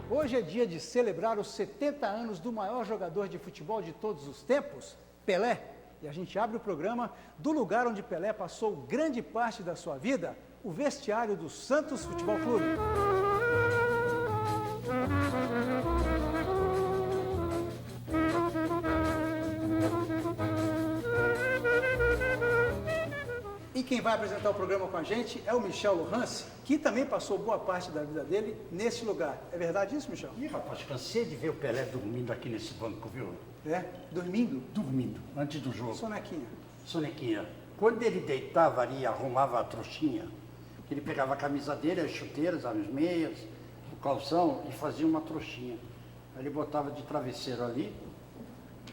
Hoje é dia de celebrar os 70 anos do maior jogador de futebol de todos os tempos, Pelé. E a gente abre o programa do lugar onde Pelé passou grande parte da sua vida, o vestiário do Santos Futebol Clube. E quem vai apresentar o programa com a gente é o Michel Lohance, que também passou boa parte da vida dele nesse lugar. É verdade isso, Michel? Ih, rapaz, cansei de ver o Pelé dormindo aqui nesse banco, viu? É? Dormindo? Dormindo, antes do jogo. Sonequinha. Sonequinha. Quando ele deitava ali, arrumava a trouxinha, ele pegava a camisa dele, as chuteiras, as meias, o calção e fazia uma trouxinha. Aí ele botava de travesseiro ali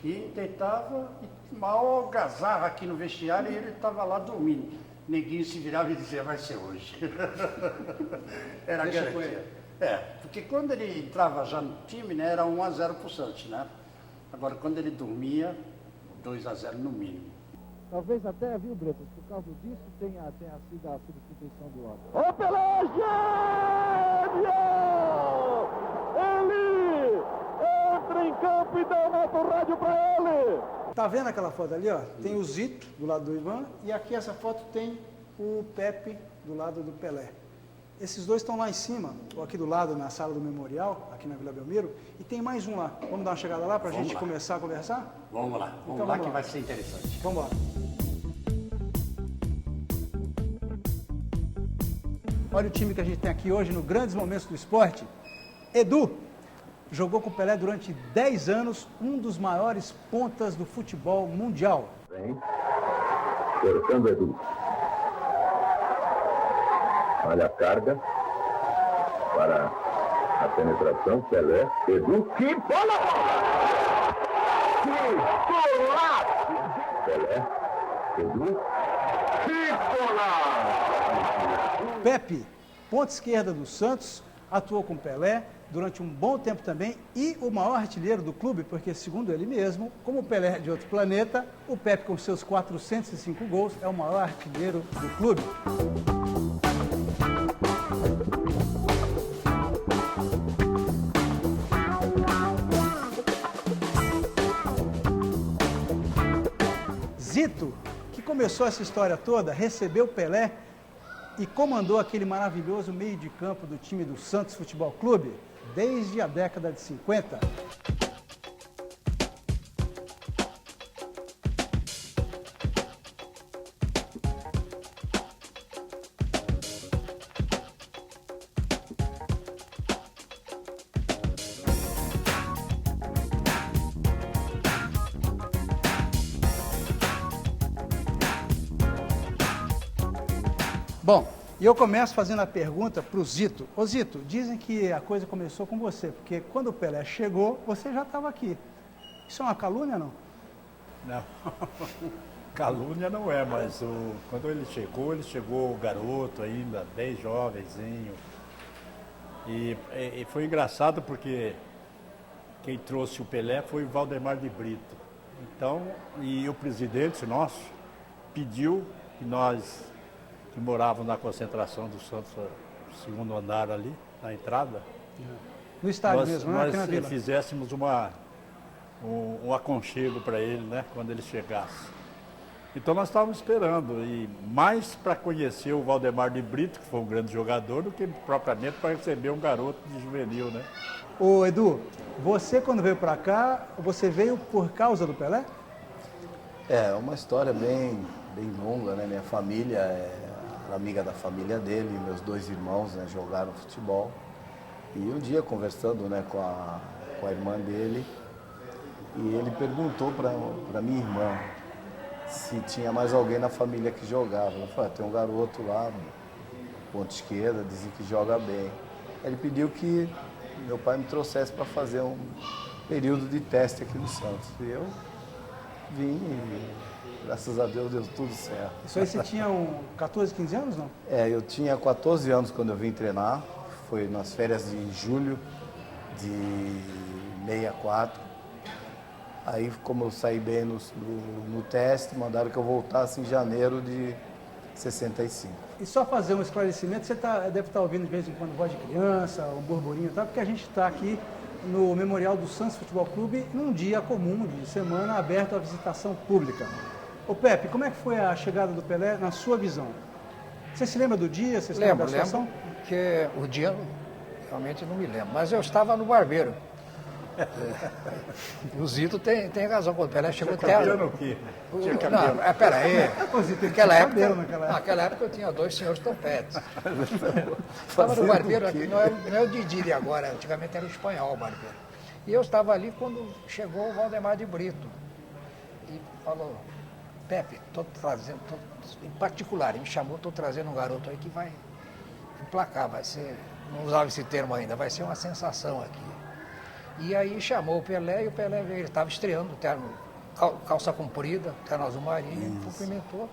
e deitava e mal algazarra aqui no vestiário e ele estava lá dormindo. Neguinho se virava e dizia, vai ser hoje. Era garantia. É, porque quando ele entrava já no time, né, era 1-0 pro Santos, né? Agora, quando ele dormia, 2-0 no mínimo. Talvez até, viu, Bretas, por causa disso tenha sido a substituição do homem. Ô Pelé, gênio! Ele entra em campo e dá o rádio pra ele! Tá vendo aquela foto ali, ó? Tem o Zito do lado do Ivan e aqui essa foto tem o Pepe do lado do Pelé. Esses dois estão lá em cima, ou aqui do lado, na sala do memorial, aqui na Vila Belmiro, e tem mais um lá. Vamos dar uma chegada lá para a gente começar a conversar? Vamos lá, vamos lá que vai ser interessante. Vamos lá. Olha o time que a gente tem aqui hoje no Grandes Momentos do Esporte. Edu jogou com o Pelé durante 10 anos, um dos maiores pontas do futebol mundial. Vem, cortando Edu. Olha a carga para a penetração, Pelé, Edu, que bola! Que golaço! Pelé, Edu, que golaço! Pepe, ponta esquerda do Santos, atuou com Pelé durante um bom tempo também e o maior artilheiro do clube, porque segundo ele mesmo, como o Pelé é de outro planeta, o Pepe com seus 405 gols é o maior artilheiro do clube. Zito, que começou essa história toda, recebeu Pelé e comandou aquele maravilhoso meio de campo do time do Santos Futebol Clube desde a década de 50. Bom, e eu começo fazendo a pergunta para o Zito. Ô Zito, dizem que a coisa começou com você, porque quando o Pelé chegou, você já estava aqui. Isso é uma calúnia, não? Não, calúnia não é, mas quando ele chegou garoto ainda, bem jovenzinho. E foi engraçado porque quem trouxe o Pelé foi o Valdemar de Brito. Então, e o presidente nosso pediu que nós que moravam na concentração do Santos, segundo andar ali, na entrada. No estádio mesmo, né? Aqui na Vila. Nós fizéssemos um aconchego para ele, né, quando ele chegasse. Então nós estávamos esperando, e mais para conhecer o Valdemar de Brito, que foi um grande jogador, do que propriamente para receber um garoto de juvenil, né? Ô Edu, você quando veio para cá, você veio por causa do Pelé? É uma história bem longa, né? Minha família era amiga da família dele, meus dois irmãos, né, jogaram futebol. E um dia conversando, né, com a irmã dele, e ele perguntou para minha irmã se tinha mais alguém na família que jogava. Ela falou, tem um garoto lá, ponta esquerda, dizem que joga bem. Ele pediu que meu pai me trouxesse para fazer um período de teste aqui no Santos. E eu vim e graças a Deus deu tudo certo. Isso aí você tinha 14, 15 anos, não? É, eu tinha 14 anos quando eu vim treinar. Foi nas férias de julho de 64. Aí, como eu saí bem no teste, mandaram que eu voltasse em janeiro 65. E só fazer um esclarecimento, você deve estar ouvindo de vez em quando voz de criança, um burburinho e tal, porque a gente está aqui no Memorial do Santos Futebol Clube num dia comum de semana aberto à visitação pública. Ô Pepe, como é que foi a chegada do Pelé na sua visão? Você se lembra do dia? Você se lembra da situação? Lembro, que o dia realmente não me lembro, mas eu estava no barbeiro. O Zito tem razão, quando o Pelé chegou até... Cabelo o quê? Não, peraí. Você tem Naquela época, cabelo naquela época. naquela época eu tinha 2 senhores topetes. Estava no barbeiro aqui, não é o Didi de agora, antigamente era o espanhol o barbeiro. E eu estava ali quando chegou o Valdemar de Brito e falou, Pepe, estou trazendo, em particular, ele me chamou, estou trazendo um garoto aí que vai emplacar, vai ser, não usava esse termo ainda, vai ser uma sensação aqui. E aí chamou o Pelé e o Pelé veio, ele estava estreando o terno, calça comprida, terno azul marinho, cumprimentou.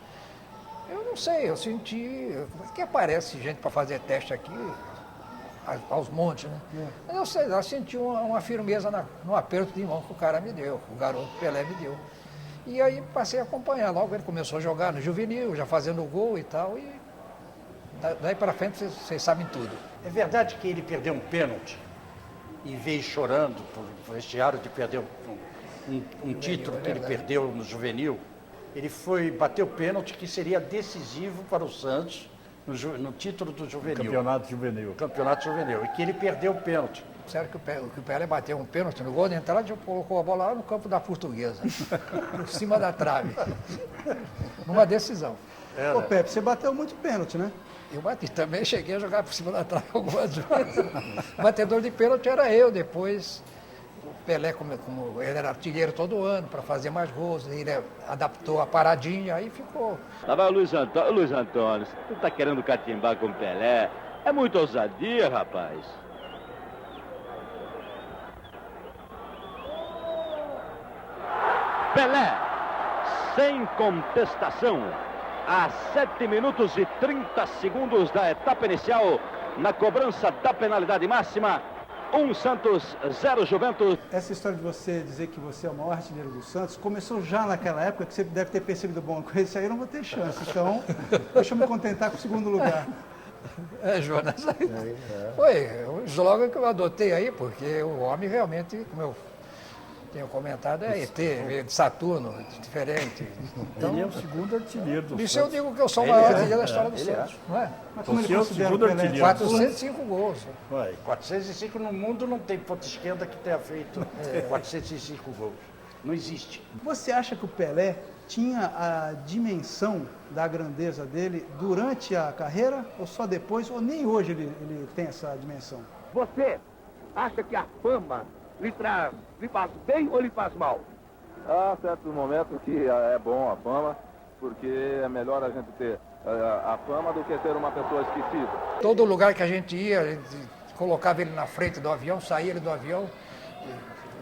Eu não sei, eu senti, que aparece gente para fazer teste aqui, aos montes, né? Mas eu sei, eu senti uma firmeza no aperto de mão que o cara me deu, o garoto Pelé me deu. E aí passei a acompanhar, logo ele começou a jogar no juvenil, já fazendo gol e tal, e daí para frente vocês sabem tudo. É verdade que ele perdeu um pênalti e veio chorando por vestiário de perder um título que ele perdeu no juvenil. Ele foi bater o pênalti que seria decisivo para o Santos no título do juvenil. Campeonato juvenil. Campeonato juvenil. E que ele perdeu o pênalti. Sério que o Pelé bateu um pênalti no gol de entrada e colocou a bola lá no campo da Portuguesa, por cima da trave, numa decisão. Ô Pepe, você bateu muito pênalti, né? Eu bati também, cheguei a jogar por cima da trave algumas vezes. O batedor de pênalti era eu, depois o Pelé, como ele era artilheiro todo ano, para fazer mais gols, ele adaptou a paradinha, aí ficou. Lá vai o Luiz Antônio, tu tá querendo catimbar com o Pelé? É muita ousadia, rapaz. Pelé, sem contestação, a 7 minutos e 30 segundos da etapa inicial, na cobrança da penalidade máxima, 1 Santos, 0 Juventus. Essa história de você dizer que você é o maior artilheiro do Santos começou já naquela época, que você deve ter percebido, bom, com esse aí eu não vou ter chance, então deixa eu me contentar com o segundo lugar. Jonas, foi o slogan que eu adotei aí, porque o homem realmente, como eu tenho comentado, é ET, veio de Saturno, diferente. Então, Ele é o segundo artilheiro do isso eu Santos. digo que eu sou o maior artilheiro da história do Santos, não é? Mas como ele Você é o considera segundo o Pelé? artilheiro. 405 gols. Vai. 405 no mundo não tem ponta esquerda que tenha feito 405 gols. Não existe. Você acha que o Pelé tinha a dimensão da grandeza dele durante a carreira, ou só depois, ou nem hoje ele tem essa dimensão? Você acha que a fama lhe faz bem ou lhe faz mal? Há certos momentos que é bom a fama, porque é melhor a gente ter a fama do que ter uma pessoa esquecida. Todo lugar que a gente ia, a gente colocava ele na frente do avião, saía ele do avião,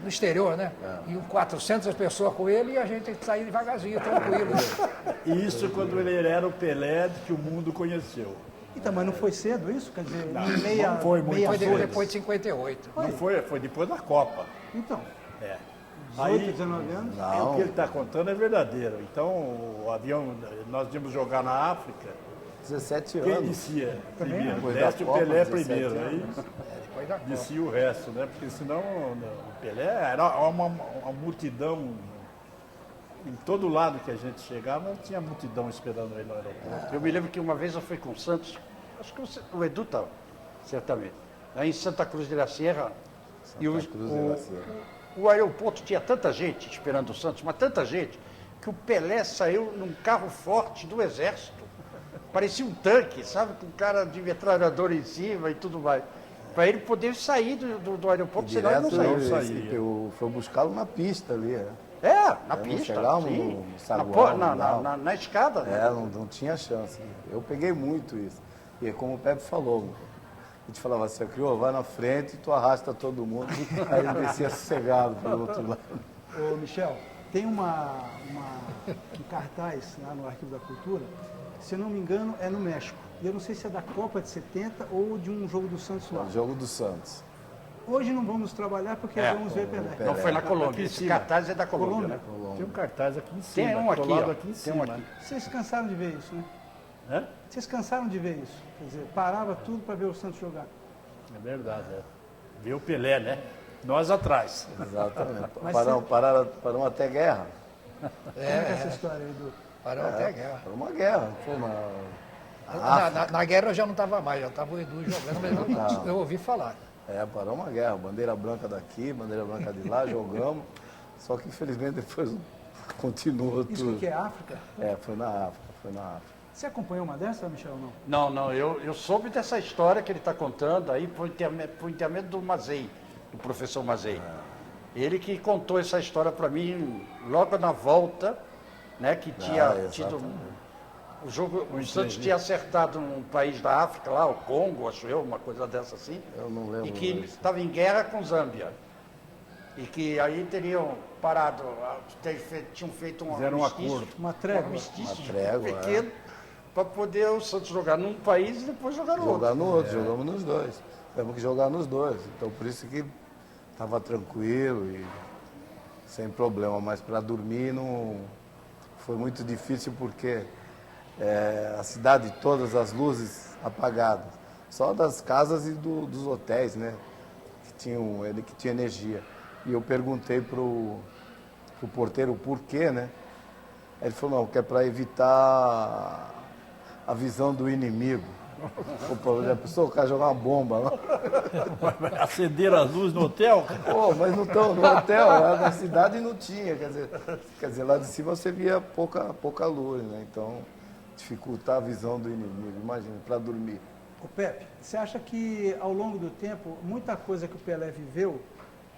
no exterior, né? Iam 400 pessoas com ele e a gente saía devagarzinho, tranquilo. Isso quando ele era o Pelé que o mundo conheceu. Então, mas não foi cedo isso? Quer dizer, Não, meia, não foi muito meia Foi cedo. depois de 58. Não foi depois da Copa. Então, É. 18, 19 anos? O que ele está contando é verdadeiro. Então, o avião, nós íamos jogar na África. 17 Quem anos. inicia primeiro? Depois da Desce o Copa, Pelé 17 primeiro. anos. Aí Depois da Copa. descia o resto, né? Porque senão o Pelé era uma multidão. Em todo lado que a gente chegava, tinha multidão esperando ele no aeroporto. Eu me lembro que uma vez eu fui com o Santos, acho que o Edu estava, certamente, aí em Santa Cruz de la Sierra. E Cruz de la Sierra. o aeroporto tinha tanta gente esperando o Santos, mas tanta gente, que o Pelé saiu num carro forte do Exército. Parecia um tanque, sabe? Com um cara de metralhadora em cima e tudo mais. Para ele poder sair do aeroporto, senão ele não Direto, saía. foi buscá-lo na pista ali. Na não pista, chegava sim. no saguão, na escada, né? não tinha chance. Eu peguei muito isso. E é como o Pepe falou, a gente falava assim, criou, vai na frente e tu arrasta todo mundo. Aí ele descia sossegado para o outro lado. Ô, Michel, tem um cartaz lá no Arquivo da Cultura, se eu não me engano, é no México. E eu não sei se é da Copa de 70 ou de um jogo do Santos lá. O jogo do Santos. Hoje não vamos trabalhar porque vamos ver Pelé. Não foi na Colômbia. Esse cartaz é da Colômbia, né? Tem um cartaz aqui em cima. Tem um aqui, colado ó. aqui em Tem cima. um aqui. Vocês cansaram de ver isso, né? Hã? Vocês cansaram de ver isso? Quer dizer, parava tudo para ver o Santos jogar. É verdade, é. Viu o Pelé, né? Nós atrás. Exatamente. Mas Paramos até guerra. Como é que é essa história aí do... Parou até a guerra. Foi uma guerra. Foi Na guerra eu já não estava mais, já estava o Edu jogando, mas eu ouvi falar. Parou uma guerra. Bandeira branca daqui, bandeira branca de lá, jogamos. Só que infelizmente depois continuou tudo. Isso que é África? Foi na África. Você acompanhou uma dessas, Michel, ou não? Não, eu soube dessa história que ele está contando aí por intermédio do Mazei, do professor Mazei. Ele que contou essa história para mim logo na volta, né, que tinha tido o jogo, o Santos tinha acertado um país da África lá, o Congo, acho eu, uma coisa dessa assim. Eu não lembro. E que estava em guerra com Zâmbia. E que aí teriam parado, tinham feito um Fizeram um acordo. Uma trégua. Um armistício Uma trégua, pequeno, para poder o Santos jogar num país e depois jogar no outro. Jogar no outro, jogamos nos dois. Temos que jogar nos dois. Então por isso que estava tranquilo e sem problema. Mas para dormir não foi muito difícil porque a cidade, todas as luzes apagadas. Só das casas e dos hotéis, né? Que tinha energia. E eu perguntei pro porteiro o porquê, né? Aí ele falou, não, que é para evitar a visão do inimigo. Já pensou o cara jogar uma bomba lá? Acenderam as luzes no hotel? Pô, mas no hotel, lá na cidade não tinha. Quer dizer, lá de cima você via pouca luz, né? Então, dificultar a visão do inimigo, imagina, para dormir. Ô Pepe, você acha que ao longo do tempo, muita coisa que o Pelé viveu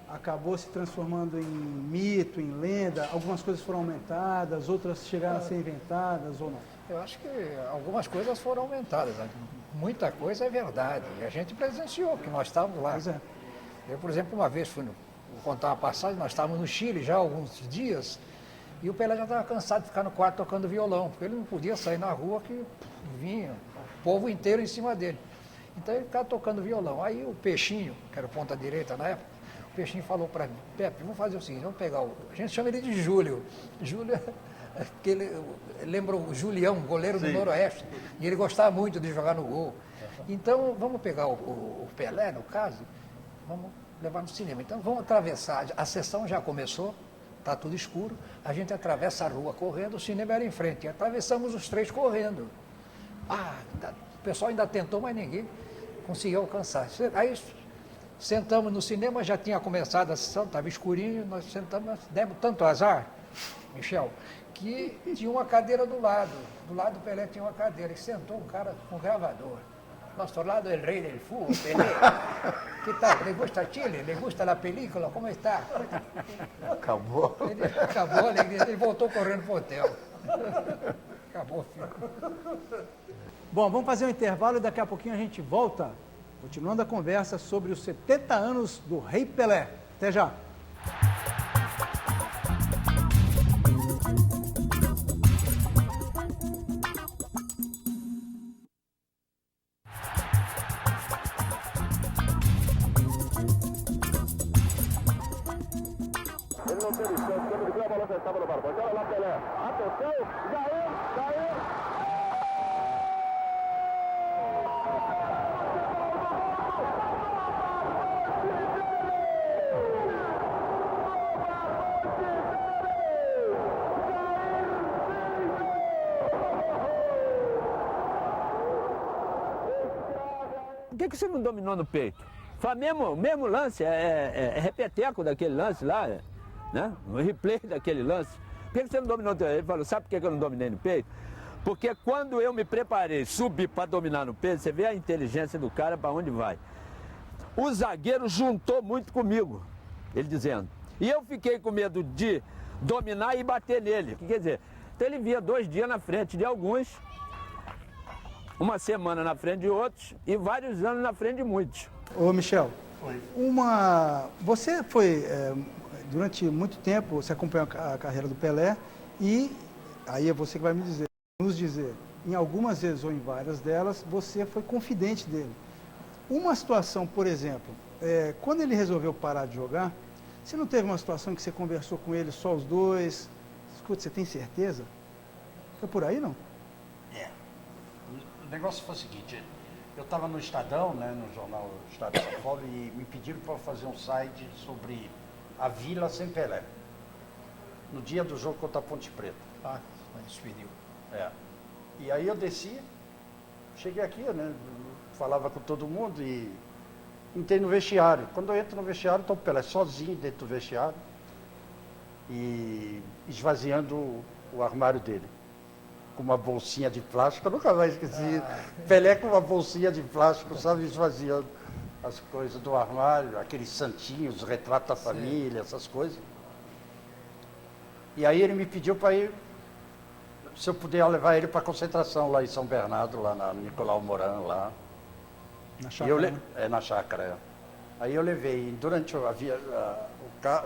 acabou se transformando em mito, em lenda? Algumas coisas foram aumentadas, outras chegaram a ser inventadas ou não? Eu acho que algumas coisas foram aumentadas, né? Muita coisa é verdade. E a gente presenciou, que nós estávamos lá. Pois é. Eu, por exemplo, uma vez vou contar uma passagem, nós estávamos no Chile já há alguns dias, e o Pelé já estava cansado de ficar no quarto tocando violão, porque ele não podia sair na rua que vinha o povo inteiro em cima dele. Então ele ficava tocando violão. Aí o Peixinho, que era o ponta direita na época, o Peixinho falou para mim, Pepe, vamos fazer o seguinte, vamos pegar a gente chama ele de Júlio. Júlio, porque ele lembra o Julião, goleiro do Noroeste, e ele gostava muito de jogar no gol. Então vamos pegar o Pelé, no caso, vamos levar no cinema. Então vamos atravessar, a sessão já começou, está tudo escuro, a gente atravessa a rua correndo, o cinema era em frente, e atravessamos os três correndo. O pessoal ainda tentou, mas ninguém conseguiu alcançar. Aí sentamos no cinema, já tinha começado a sessão, estava escurinho, nós sentamos, demos tanto azar, Michel, que tinha uma cadeira do lado do Pelé tinha uma cadeira, e sentou um cara com gravador. Nosso lado é o rei del fútbol, Pelé. Que tal? ¿Le gusta Chile? ¿Le gusta la película? Como está? Acabou. Acabou, ele voltou correndo pro hotel. Acabou, filho. Bom, vamos fazer um intervalo e daqui a pouquinho a gente volta, continuando a conversa sobre os 70 anos do Rei Pelé. Até já! Ele não teve chance, quando ele viu a bola acertava no Barbosa. Olha lá, Pelé. Atenção, Jair! Por que você não dominou no peito? Foi mesmo lance, é repeteco daquele lance lá, né? O replay daquele lance. Por que você não dominou no peito? Ele falou, sabe por que eu não dominei no peito? Porque quando eu me preparei, subi para dominar no peito, você vê a inteligência do cara para onde vai. O zagueiro juntou muito comigo, ele dizendo. E eu fiquei com medo de dominar e bater nele. Quer dizer, então ele via 2 dias na frente de alguns, uma semana na frente de outros e vários anos na frente de muitos. Ô Michel, você foi, durante muito tempo, você acompanhou a carreira do Pelé e aí é você que vai nos dizer, em algumas vezes ou em várias delas, você foi confidente dele. Uma situação, por exemplo, quando ele resolveu parar de jogar, você não teve uma situação que você conversou com ele só os dois? Escuta, você tem certeza? Foi por aí, não? negócio foi o seguinte, eu estava no Estadão, né, no jornal Estado de São Paulo, e me pediram para fazer um site sobre a Vila sem Pelé, no dia do jogo contra a Ponte Preta. Ah, mas despediu. É. E aí eu desci, cheguei aqui, né, falava com todo mundo e entrei no vestiário. Quando eu entro no vestiário, estou o Pelé sozinho dentro do vestiário e esvaziando o armário dele. Com uma bolsinha de plástico, eu nunca mais esqueci. Pelé com uma bolsinha de plástico, sabe, esvaziando as coisas do armário, aqueles santinhos, retrato da família, essas coisas. E aí ele me pediu para ir, se eu puder levar ele para a concentração lá em São Bernardo, lá na Nicolau Moran, lá. Na chácara, né? Na chácara, é. Aí eu levei, durante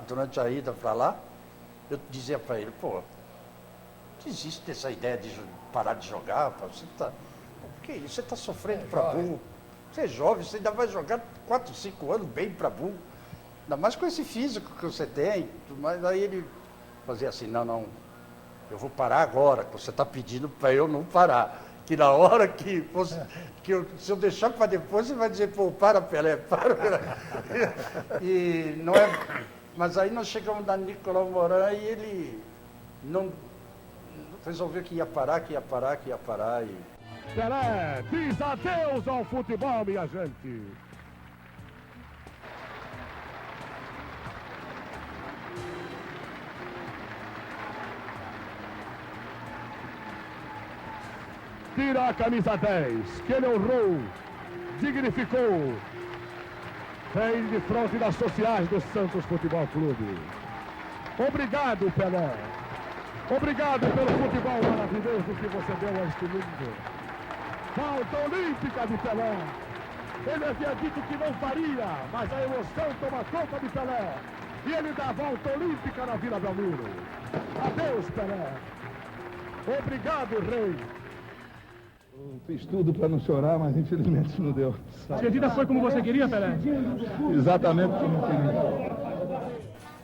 durante a ida para lá, eu dizia para ele, pô, desiste dessa ideia de parar de jogar, pô, você tá, que isso, você está sofrendo para burro. Você é jovem, você ainda vai jogar 4, 5 anos bem para burro. Ainda mais com esse físico que você tem. Mas aí ele fazia assim, não, eu vou parar agora, que você está pedindo para eu não parar. Que na hora se eu deixar para depois, você vai dizer, pô, para Pelé, para Pelé. E não é. Mas aí nós chegamos na Nicolau Moran e ele não resolveu que ia parar. E... Pelé diz adeus ao futebol, minha gente. Tira a camisa 10, que ele honrou, dignificou. Vem de fronte das sociais do Santos Futebol Clube. Obrigado, Pelé. Obrigado pelo futebol maravilhoso que você deu a este mundo. Volta olímpica de Pelé. Ele havia dito que não faria, mas a emoção toma conta de Pelé. E ele dá a volta olímpica na Vila Belmiro. Adeus, Pelé. Obrigado, rei. Eu fiz tudo para não chorar, mas infelizmente não deu. A vida foi como você queria, Pelé? Exatamente como eu queria.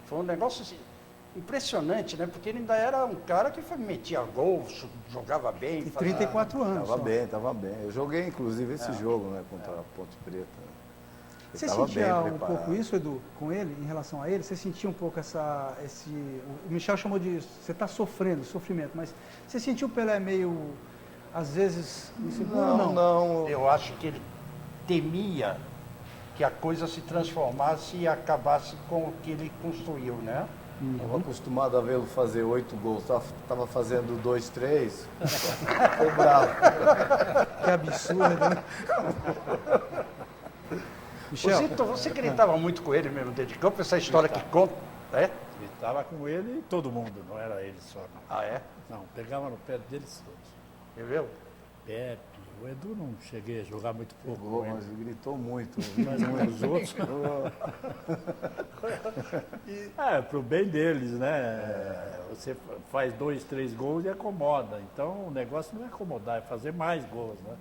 Foi um negócio assim, impressionante, né? Porque ele ainda era um cara que metia gol, jogava bem. E 34 anos. Tava bem. Eu joguei, inclusive, esse jogo, né, contra a Ponte Preta. Você sentia um pouco isso, Edu, com ele, em relação a ele? Você sentia um pouco o Michel chamou de, você está sofrendo, sofrimento, mas você sentiu o Pelé meio, às vezes, inseguro? Não. Eu acho que ele temia que a coisa se transformasse e acabasse com o que ele construiu, né? Estava acostumado a vê-lo fazer 8 gols, estava fazendo 2, 3, ficou bravo. Que absurdo, né? Michel, Zito, você gritava muito com ele mesmo dentro de campo, essa história que conta, né? Gritava com ele e todo mundo, não era ele só. Não. Ah, é? Não, pegava no pé deles todos. Entendeu? Pepe, o Edu não cheguei a jogar muito pouco. Pegou, mas ele gritou muito. Mas os outros. Pro bem deles, né? Você faz 2, 3 gols e acomoda. Então o negócio não é acomodar, é fazer mais gols, né?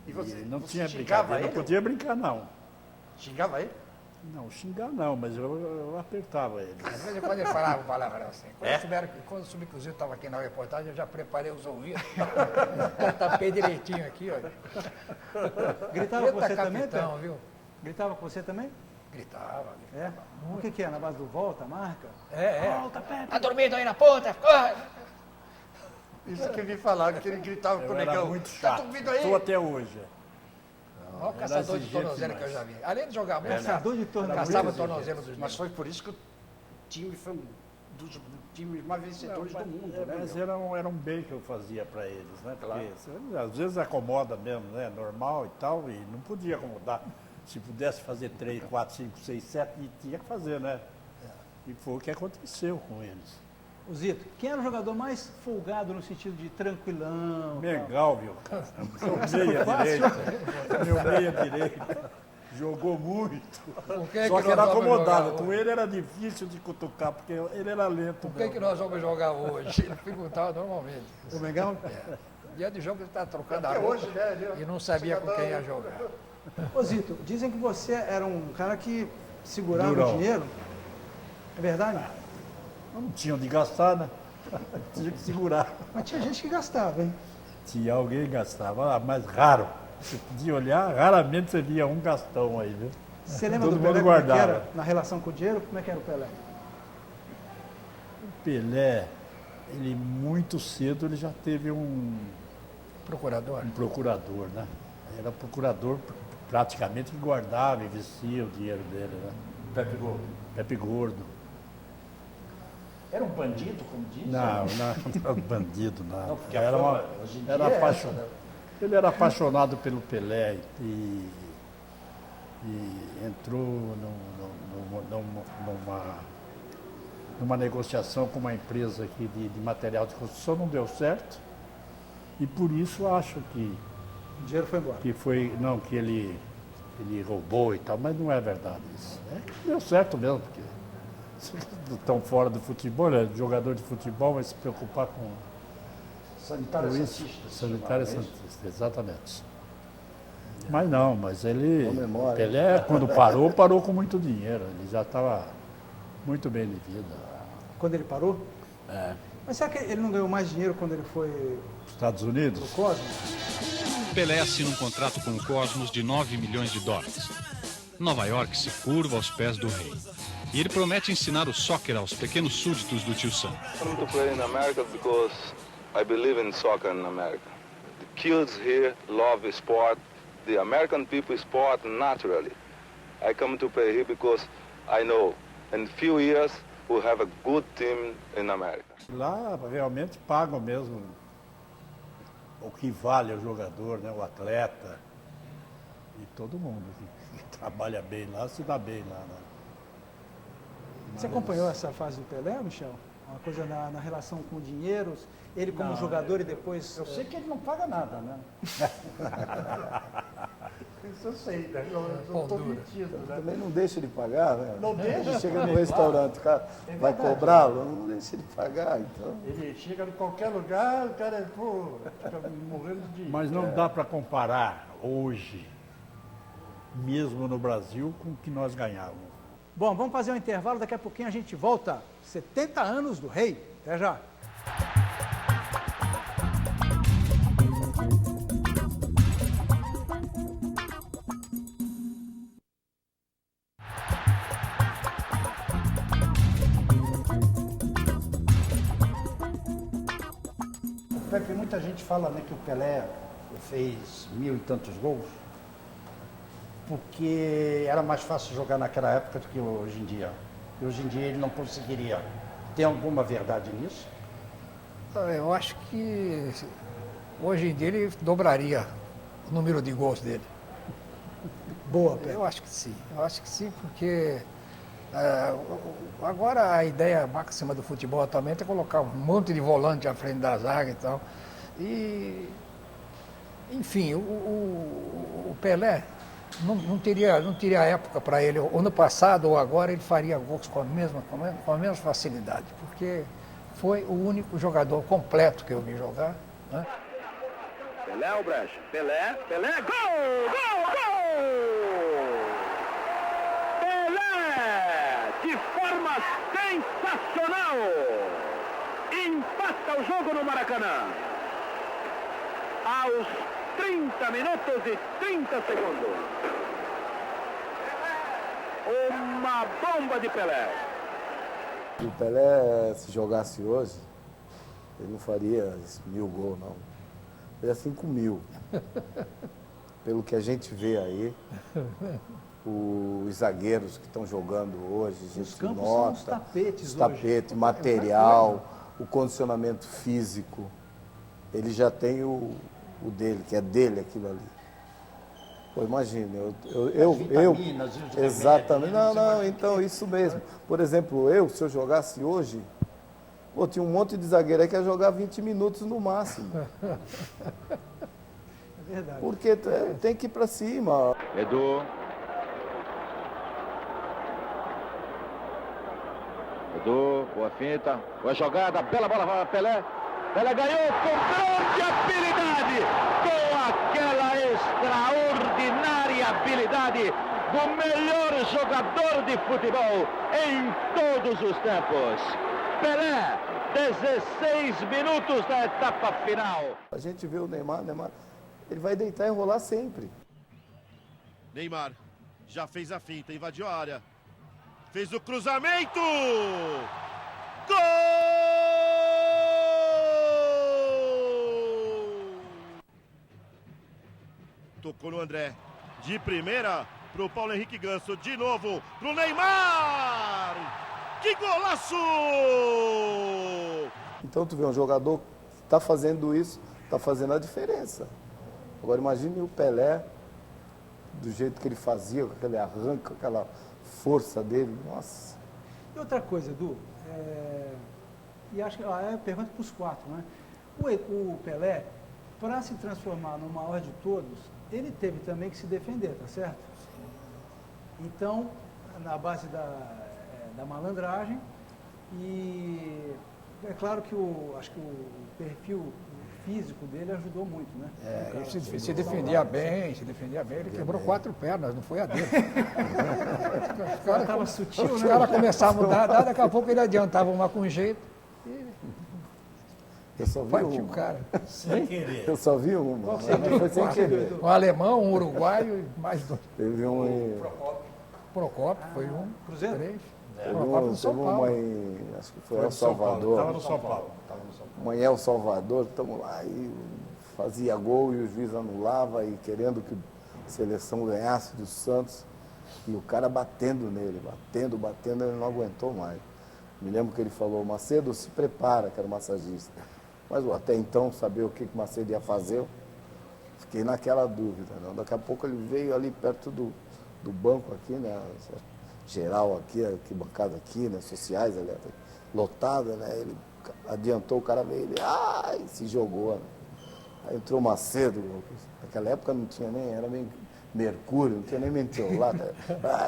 E você não tinha xingava brincadeira, ele? não podia brincar, não. Xingava ele? Não, xingar não, mas eu apertava ele. Às vezes quando ele falava palavra assim, quando eu soube que o Zito estava aqui na reportagem, eu já preparei os ouvidos. Tapei direitinho aqui, olha. Gritava com você também, capitão, viu? Gritava com você também? Gritava. É? O que é? Na base do volta, marca? Volta, Pepe. Tá dormindo aí na ponta? Corre! Isso que me falaram, que ele gritava com o Era negão. muito Tá chato. dormindo aí? Estou até hoje. Olha o caçador de tornozelo que eu já vi. Além de jogar muito, Caçador de tornozelo. caçava tornozelo dos Mas foi por isso que o time foi um dos times mais vencedores do mundo, né? Mas meu? era um bem que eu fazia para eles, né? Porque às vezes acomoda mesmo, né? Normal e tal, e não podia acomodar. Se pudesse fazer 3, 4, 5, 6, 7, e tinha que fazer, né? E foi o que aconteceu com eles. O Zito, quem era o jogador mais folgado no sentido de tranquilão? Mengal, viu, cara? Meu meia direita. Jogou muito. Só que era acomodado. Com ele era difícil de cutucar, porque ele era lento. O que nós vamos jogar hoje? Ele perguntava normalmente. O Mengal? Dia de jogo ele estava trocando a roupa hoje, né? e não sabia com quem ia jogar. Ô Zito, dizem que você era um cara que segurava Durão. o dinheiro. É verdade? Não tinha onde gastar, né? Tinha que segurar. Mas tinha gente que gastava, hein? tinha alguém que gastava, mas raro. Você podia olhar, raramente você via um gastão aí, viu? Você lembra Todo do Pelé mundo como é que guardava. era na relação com o dinheiro? Como é que era o Pelé? O Pelé, ele muito cedo ele já teve um Procurador. procurador, né? Era procurador praticamente que guardava e vestia o dinheiro dele, né? Pepe Gordo. Pepe Gordo. Era um bandido, como diz? Não era bandido, não. Não, porque Era a uma- fama hoje em dia era é apaixon- essa, né? Ele era apaixonado pelo Pelé e entrou numa negociação com uma empresa aqui de material de construção, não deu certo. E por isso acho que O dinheiro foi embora. que ele roubou e tal, mas não é verdade isso. É que deu certo mesmo, porque estão fora do futebol, né? Jogador de futebol vai se preocupar com Sanitário isso. Santista. Sanitário se chamava, é isso? Santista, exatamente. Mas ele, Boa memória. Pelé, quando parou com muito dinheiro, ele já estava muito bem de vida. Quando ele parou? É. Mas será que ele não ganhou mais dinheiro quando ele foi Estados pro Unidos? Cosmos? Pelé assina um contrato com o Cosmos de 9 milhões de dólares. Nova York se curva aos pés do rei. E ele promete ensinar o soccer aos pequenos súditos do tio Sam. Come to play in America because I believe in soccer in America. The kids here love sport. The American people sport naturally. I come to play here because I know in few years we'll have a good team in America. Lá realmente pagam mesmo o que vale o jogador, né? O atleta. E todo mundo que trabalha bem lá se dá bem lá. Né? Você acompanhou essa fase do Pelé, Michel? Uma coisa na relação com o dinheiro, ele como Não, jogador e depois... Eu sei que ele não paga nada, né? Isso eu sei, né? Eu não estou mentindo, né? Também não deixa ele pagar, né? Não deixa, Ele chega no claro. restaurante, o cara É vai verdade. cobrá-lo, não deixa ele pagar, então. Ele chega em qualquer lugar, o cara fica morrendo de... Mas não dá para comparar hoje, mesmo no Brasil, com o que nós ganhávamos. Bom, vamos fazer um intervalo, daqui a pouquinho a gente volta. 70 anos do rei. Até já. Pepe, muita gente fala, né, que o Pelé fez 1000 e tantos gols porque era mais fácil jogar naquela época do que hoje em dia. E hoje em dia ele não conseguiria. Tem alguma verdade nisso? Eu acho que hoje em dia ele dobraria o número de gols dele. Boa, Pepe. Eu acho que sim, porque agora a ideia máxima do futebol atualmente é colocar um monte de volante à frente da zaga e tal. E, enfim, o Pelé não teria época para ele, ou no passado ou agora, ele faria gols com a mesma facilidade, porque foi o único jogador completo que eu vi jogar. Né? Pelé o brecha. Pelé, gol! Pelé, de forma sensacional, empata o jogo no Maracanã. Aos 30 minutos e 30 segundos. Uma bomba de Pelé. Se o Pelé se jogasse hoje, ele não faria 1000 gols, não. Faria 5.000. Pelo que a gente vê aí, os zagueiros que estão jogando hoje, a gente Os campos nota, são os tapetes os hoje. tapetes, material, o condicionamento físico. Ele já tem o dele, que é dele aquilo ali. Pô, imagina, eu vitaminas e os exatamente, remédios, não, então isso mesmo. Por exemplo, se eu jogasse hoje, pô, tinha um monte de zagueiro aí que ia jogar 20 minutos no máximo. É verdade. Porque tem que ir pra cima. Edu, boa finta, boa jogada, bela bola para Pelé. Pelé ganhou com grande habilidade, com aquela extraordinária habilidade do melhor jogador de futebol em todos os tempos. Pelé 16 minutos da etapa final. A gente vê o Neymar, ele vai deitar e rolar sempre. Neymar já fez a finta, invadiu a área. Fez o cruzamento! Gol! Tocou no André. De primeira pro Paulo Henrique Ganso. De novo pro Neymar! Que golaço! Então tu vê um jogador que tá fazendo isso, tá fazendo a diferença. Agora imagine o Pelé, do jeito que ele fazia, com aquele arranco, aquela força dele. Nossa. E outra coisa, Edu, e acho que é pergunta para os quatro, né? O Pelé, para se transformar no maior de todos, ele teve também que se defender, tá certo? Então, na base da malandragem, e é claro que acho que o perfil físico dele ajudou muito, né? Ele se defendia bem, ele quebrou 4 pernas, não foi a dele. Os caras tava sutil, né? Os caras começavam a mudar, daqui a pouco ele adiantava uma com jeito e eu só vi partiu o cara. Sem querer. Eu só vi uma, mas foi sem querer. Um alemão, um uruguaio e mais 2. Teve um em... Procópio, foi um. Cruzeiro? 3. Teve uma em... Acho que foi El Salvador. Estava no São Paulo. Uma em El Salvador, estamos lá e fazia gol e o juiz anulava e querendo que a seleção ganhasse do Santos. E o cara batendo nele, batendo, ele não aguentou mais. Me lembro que ele falou, Macedo, se prepara, que era massagista. Mas até então, saber o que o Macedo ia fazer, eu fiquei naquela dúvida. Né? Daqui a pouco ele veio ali perto do banco aqui, né? Geral aqui, bancada aqui, né? Sociais, aliás, lotada, né? Ele adiantou, o cara veio, ele se jogou. Né? Aí entrou o Macedo, naquela época não tinha nem, era meio Mercúrio, não tinha nem mentiolata.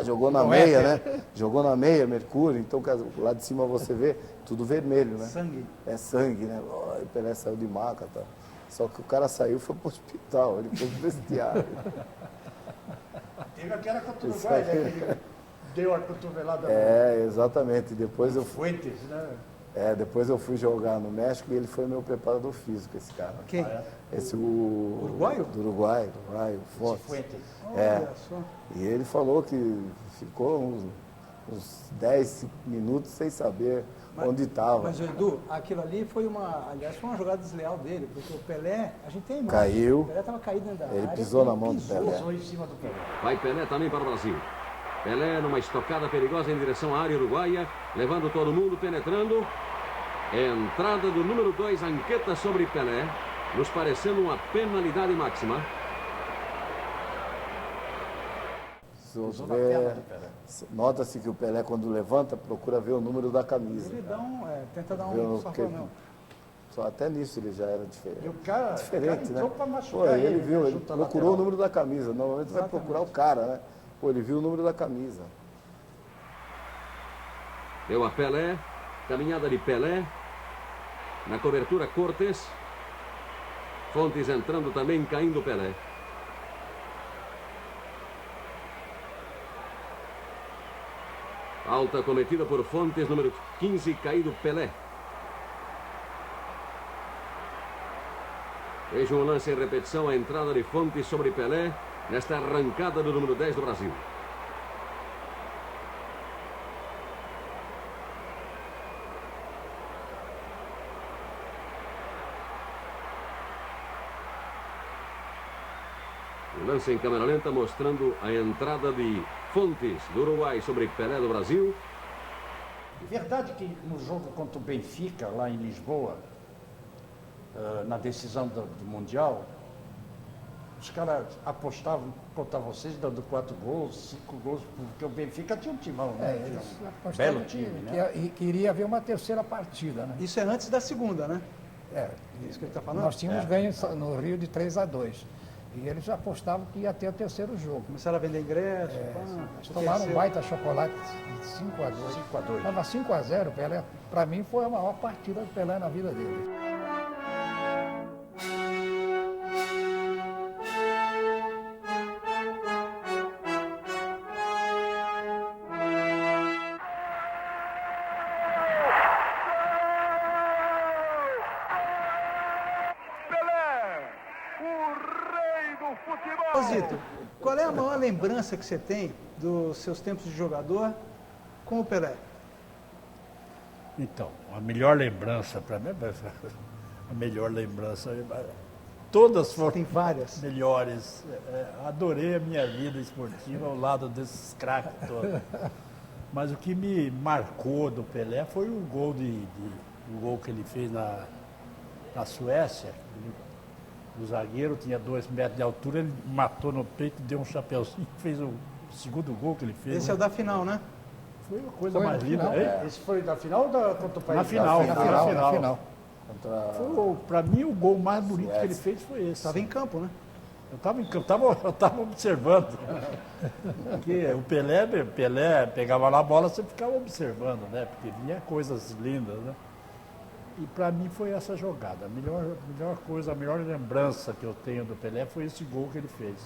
Jogou na meia, né? Jogou na meia, Mercúrio, então lá de cima você vê tudo vermelho, né? Sangue. É sangue, né? O Pelé saiu de maca, tá? Só que o cara saiu e foi pro hospital, ele foi pro vestiário. Teve aquela contra o Uruguai, né? Ele deu a cotovelada. Exatamente. Depois eu fui. Fuentes, né? Depois eu fui jogar no México e ele foi meu preparador físico, esse cara. Quem? Esse Uruguaio? Do Uruguai, o Fontes. Fuentes. Olha só. E ele falou que ficou uns 10 minutos sem saber onde estava. Mas, Edu, aquilo ali foi uma jogada desleal dele, porque o Pelé, a gente tem imagem. Caiu. O Pelé estava caído dentro da área. Ele pisou na mão do Pelé. Pisou em cima do Pelé. Vai Pelé também para o Brasil. Pelé numa estocada perigosa em direção à área uruguaia, levando todo mundo, penetrando. Entrada do número 2, Anqueta sobre Pelé, nos parecendo uma penalidade máxima. Nota-se que o Pelé, quando levanta, procura ver o número da camisa. Ele tenta dar um safranão. Só até nisso ele já era diferente. E o cara entrou pra machucar ele viu, ele junto à procurou lateral. o número da camisa. Normalmente vai procurar o cara, né? Ele viu o número da camisa. Deu a Pelé, caminhada de Pelé. Na cobertura, Cortes. Fontes entrando também, caindo Pelé. Falta cometida por Fontes, número 15, caído Pelé. Veja um lance em repetição, a entrada de Fontes sobre Pelé, nesta arrancada do número 10 do Brasil. O lance em câmera lenta mostrando a entrada de Fontes do Uruguai sobre Pelé do Brasil. Verdade que no jogo contra o Benfica, lá em Lisboa, na decisão do Mundial, os caras apostavam contra vocês dando 4 gols, 5 gols, porque o Benfica tinha um timão, né? Eles Tinha apostaram belo time, né? que iria haver uma terceira partida, né? Isso é antes da segunda, né? Isso que ele está falando? Nós tínhamos ganho no Rio de 3-2. E eles apostavam que ia ter o terceiro jogo. Começaram a vender ingressos. Eles tomaram um baita chocolate de 5-2. Estava 5-0, Pelé. Para mim foi a maior partida do Pelé na vida dele. Zito, qual é a maior lembrança que você tem dos seus tempos de jogador com o Pelé? Então, a melhor lembrança para mim, a melhor lembrança, todas foram Tem várias. melhores. Adorei a minha vida esportiva ao lado desses craques todos. Mas o que me marcou do Pelé foi o gol, o gol que ele fez na Suécia. O zagueiro tinha 2 metros de altura, ele matou no peito, deu um chapeuzinho e fez o segundo gol que ele fez. Esse é o da final, né? Foi uma coisa mais linda. Esse foi da final ou contra o país? Na final. Contra... Para mim, o gol mais bonito que ele fez foi esse. Estava em campo, né? Eu estava em campo, eu estava observando. Porque o Pelé pegava lá a bola, você ficava observando, né? Porque vinha coisas lindas, né? E para mim foi essa jogada. A melhor coisa, a melhor lembrança que eu tenho do Pelé foi esse gol que ele fez.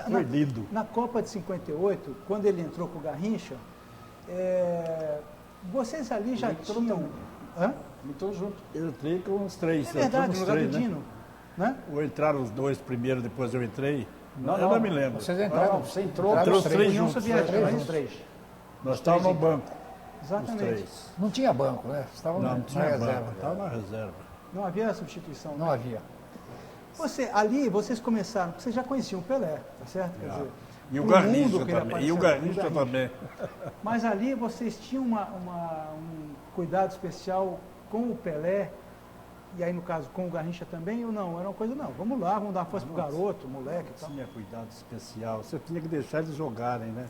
Foi lindo. Na Copa de 58, quando ele entrou com o Garrincha, vocês ali já tinham... Hã? Entrou junto. Eu entrei com uns 3. É verdade, no lugar do né? Dino. Né? Ou entraram os 2 primeiro, depois eu entrei? Eu não me lembro. Vocês entraram, Você entrou. Entrou os 3 juntos. Três. Nós estávamos no banco. Exatamente. Os 3. não tinha banco, né? Estavam Não na tinha reserva. banco, estava na reserva. Não havia substituição. Não né? havia. Ali vocês começaram, vocês já conheciam o Pelé, tá certo? Quer dizer, E o no Garrincha mundo que ele também. E o apareceu, Garrincha também. Mas ali vocês tinham um cuidado especial com o Pelé, e aí no caso com o Garrincha também, ou não? Era uma coisa, não, vamos lá, vamos dar força pro garoto, moleque e tal. Tinha cuidado especial. Você tinha que deixar eles jogarem, né?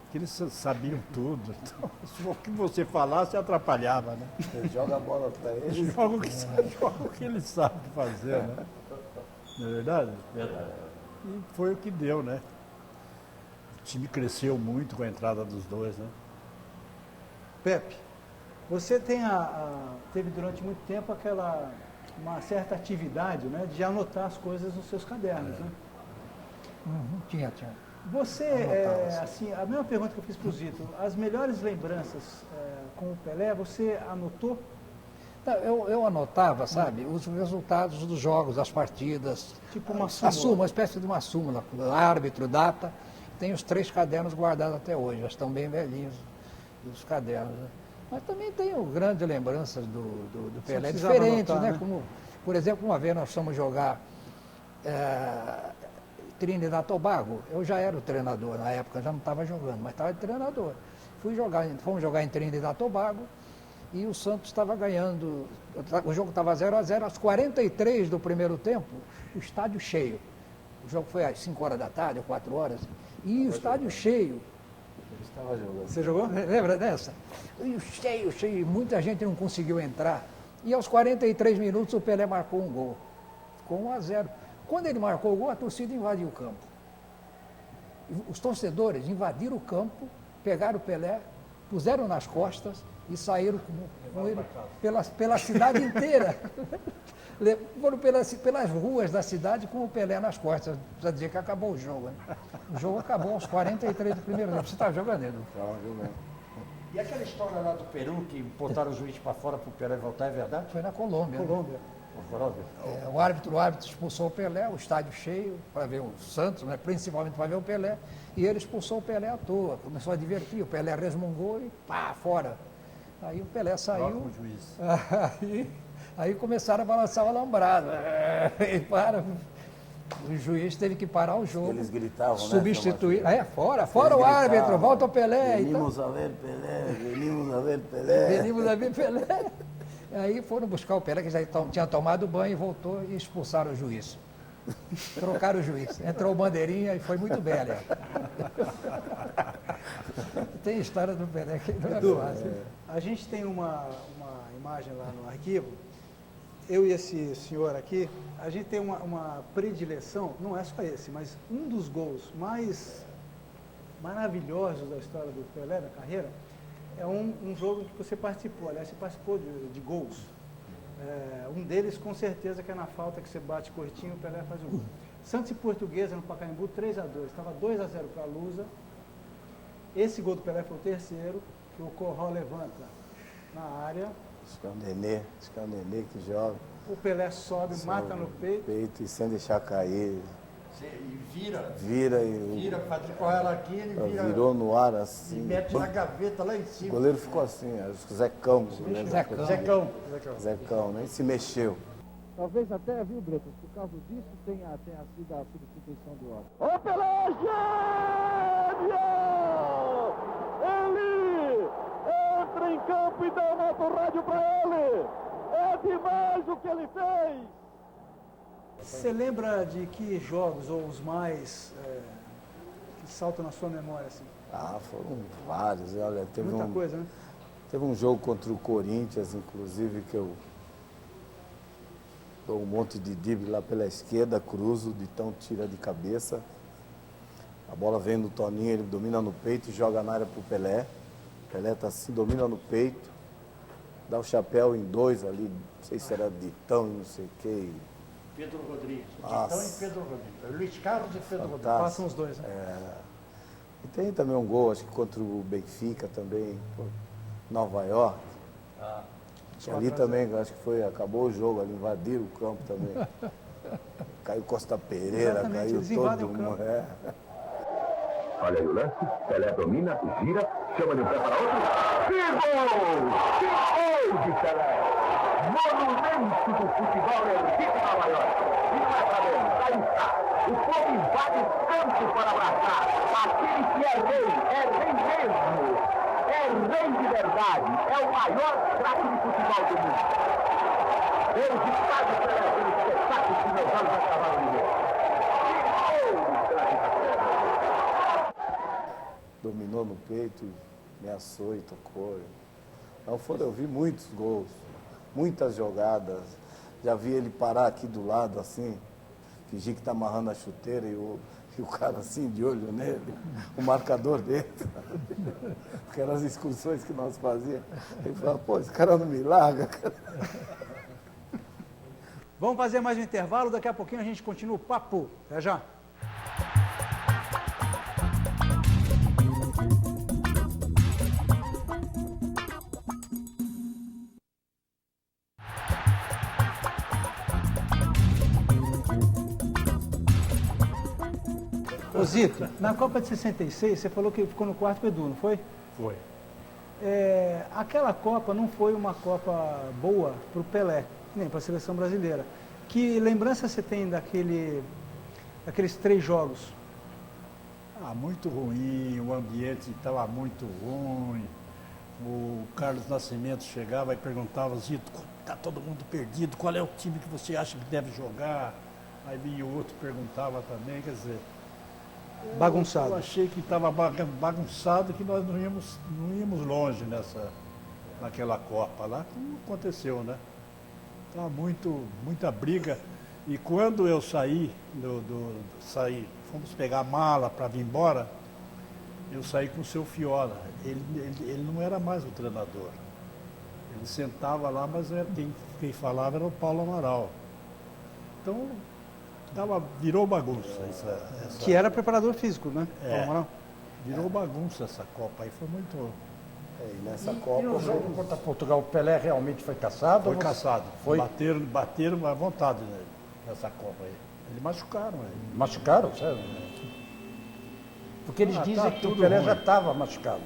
Porque eles sabiam tudo. Então, o que você falasse atrapalhava, né? Você joga a bola para eles. Eles jogam o que eles sabem fazer, né? Não é verdade? Verdade. E foi o que deu, né? O time cresceu muito com a entrada dos 2, né? Pepe, você teve durante muito tempo uma certa atividade, né, de anotar as coisas nos seus cadernos, né? Tinha. Você, assim, a mesma pergunta que eu fiz para o Zito, as melhores lembranças com o Pelé, você anotou? Eu anotava, sabe, os resultados dos jogos, das partidas. Tipo uma súmula. Uma espécie de uma súmula, árbitro, data. Tem os 3 cadernos guardados até hoje, já estão bem velhinhos os cadernos. Né? Mas também tenho grandes lembranças do Pelé, diferentes, anotar, né? Como, por exemplo, uma vez nós fomos jogar Trinidad e Tobago. Eu já era o treinador na época, já não estava jogando, mas estava de treinador. Fomos jogar em Trinidad e Tobago e o Santos estava ganhando, o jogo estava 0-0, às 43 do primeiro tempo, o estádio cheio. O jogo foi às 5 horas da tarde, ou 4 horas, e o estádio cheio. Estava jogando. Você jogou? Lembra dessa? E cheio, muita gente não conseguiu entrar. E aos 43 minutos o Pelé marcou um gol. Ficou 1-0. Quando ele marcou o gol, a torcida invadiu o campo. Os torcedores invadiram o campo, pegaram o Pelé, puseram nas costas e saíram com ele pela cidade inteira. Foram pelas ruas da cidade com o Pelé nas costas, para dizer que acabou o jogo. Né? O jogo acabou aos 43 do primeiro tempo. Você estava jogando, Edu? Estava jogando. E aquela história lá do Peru, que botaram o juiz para fora para o Pelé voltar, é verdade? Foi na Colômbia. Colômbia. Né? O árbitro expulsou o Pelé, o estádio cheio, para ver o Santos, né? Principalmente para ver o Pelé, e ele expulsou o Pelé à toa, começou a divertir, o Pelé resmungou e pá, fora. Aí o Pelé saiu. O juiz. Aí começaram a balançar o alambrado. E o juiz teve que parar o jogo. Eles gritavam, substituir. Fora o árbitro, volta o Pelé. Venimos a ver Pelé, venimos a ver Pelé. Venimos a ver Pelé. Aí foram buscar o Pelé, que já tinha tomado banho, e voltou e expulsaram o juiz. Trocaram o juiz. Entrou o bandeirinha e foi muito bem, aliás. Tem história do Pelé que não é fácil. A gente tem uma imagem lá no arquivo. Eu e esse senhor aqui, a gente tem uma predileção, não é só esse, mas um dos gols mais maravilhosos da história do Pelé, da carreira, é um jogo que você participou. Aliás, você participou de gols. Um deles, com certeza, que é na falta que você bate curtinho, o Pelé faz um gol. Santos e Portuguesa no Pacaembu, 3-2. Estava 2-0 para a Lusa. Esse gol do Pelé foi o terceiro, que o Corral levanta na área. Acho que é o Nenê que joga. O Pelé sobe, mata no peito. E sem deixar cair. E vira. Vira, faz correr ela aqui, ele vira. Virou no ar assim. E mete na gaveta lá em cima. O goleiro ficou assim, acho que o Zecão. Zecão, nem se mexeu. Talvez até, viu, Bretas, por causa disso tenha sido a substituição do Otto. O Pelé gênio! Ele entra em campo e dá o nosso rádio para ele. É demais o que ele fez. Você lembra de que jogos, ou os mais, que saltam na sua memória, assim? Foram vários. Olha, Muita coisa, né? Teve um jogo contra o Corinthians, inclusive, que eu dou um monte de drible lá pela esquerda, cruzo, de tão tira de cabeça. A bola vem no Toninho, ele domina no peito e joga na área pro Pelé. O Pelé tá assim, domina no peito, dá o chapéu em 2 ali, não sei se era Ditão e não sei o que. Pedro Rodrigues. Nossa. Ditão e Pedro Rodrigues. Luiz Carlos e Pedro Rodrigues. Passam os dois, né? E tem também um gol, acho que contra o Benfica também, Nova York. E ali também, acho que acabou o jogo, ali invadiram o campo também. Caiu Costa Pereira, Exatamente, caiu todo mundo. Olha aí o lance, Pelé domina, gira, chama de um pé para outro. Que gol! Que gol de Pelé! Monumento do futebol erguido na Nova York. E não é para menos, aí está. O povo invade o campo para abraçar. Aquele que é rei mesmo. É rei de verdade. É o maior craque de futebol do mundo. Deus está de Pelé, aquele espetáculo que meus olhos acabaram de ver. Que gol de craque da Pelé! Dominou no peito, ameaçou e tocou. Então eu vi muitos gols, muitas jogadas. Já vi ele parar aqui do lado assim, fingir que está amarrando a chuteira e o cara assim de olho nele, o marcador dele. Aquelas excursões que nós fazíamos. Ele falava, pô, esse cara não me larga. Vamos fazer mais um intervalo, daqui a pouquinho a gente continua o papo. Até já. Ô Zito, na Copa de 66, você falou que ficou no quarto com o Edu, não foi? Foi. Aquela Copa não foi uma Copa boa para o Pelé, nem para a seleção brasileira. Que lembrança você tem daqueles 3 jogos? Muito ruim, o ambiente estava muito ruim. O Carlos Nascimento chegava e perguntava, Zito, está todo mundo perdido, qual é o time que você acha que deve jogar? Aí vinha o outro perguntava também, quer dizer... Bagunçado. Eu achei que estava bagunçado, que nós não íamos longe naquela Copa lá, como aconteceu, né? Estava muita briga. E quando eu saí, fomos pegar a mala para vir embora, eu saí com o seu Fiola. Ele não era mais o treinador. Ele sentava lá, mas quem falava era o Paulo Amaral. Então, virou bagunça. Que era preparador físico, né? Paulo Amaral. Virou bagunça essa Copa aí, foi muito... E nessa Copa... E no jogo contra Portugal, o Pelé realmente foi caçado? Foi caçado. Foi? Bateram à vontade nessa Copa aí. Eles machucaram ele. Machucaram? Sério? Porque eles dizem que o Pelé já estava machucado.